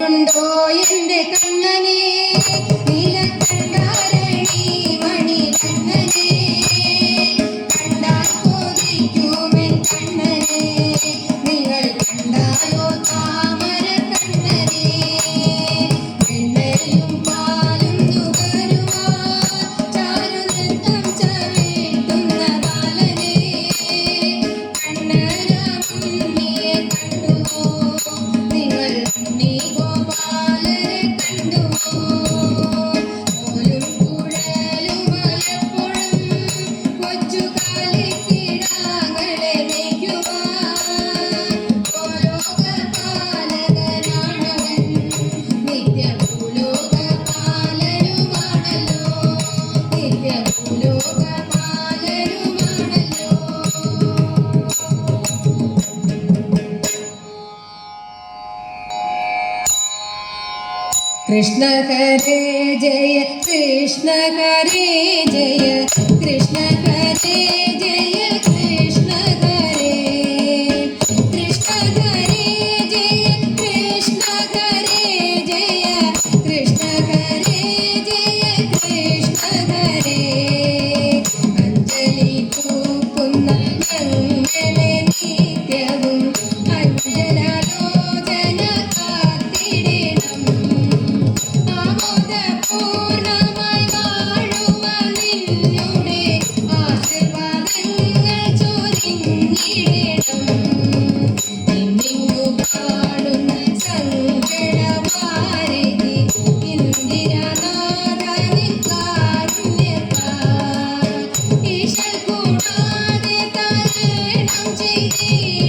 ഉണ്ടോ എന്റെ കണ്ണനെ നീലക്കണ്ഠാരണി മണി കണ്ണനെ കണ്ടാൽ കൊതിക്കുമെൻ കണ്ണനെ നിങ്ങൾ കണ്ടായോ താമര കണ്ണനെ വെണ്ണയും പാലും നുകരുവാൻ ചാരുനൃത്തം ചവിട്ടുന്ന ബാലനെ കണ്ണനാമുണ്ണിയെ കണ്ടുവോ നിങ്ങൾ ഉണ്ണി कृष्ण करे जय कृष्ण करे जय कृष्ण करे जय कृष्ण करे कृष्ण करे जय कृष्ण करे जय कृष्ण करे जय कृष्ण करे अंजलि पूക്കുന്ന ഞങ്ങളെ നിത്യവും അഞ്ജനാലോചന കാത്തിടണം പൂർണ്ണമായി വാഴുവാൻ നിന്നുടെ ആശീർവാദങ്ങൾ ചൊരിഞ്ഞിടണം നിന്നിങ്ങു പാടുന്ന സങ്കടവാരിധി ഇന്ദിരാനാഥനിൻ കാരുണ്യത്താൽ ഈശൽ കൂടാതെ തരണം ചെയ്തിടണം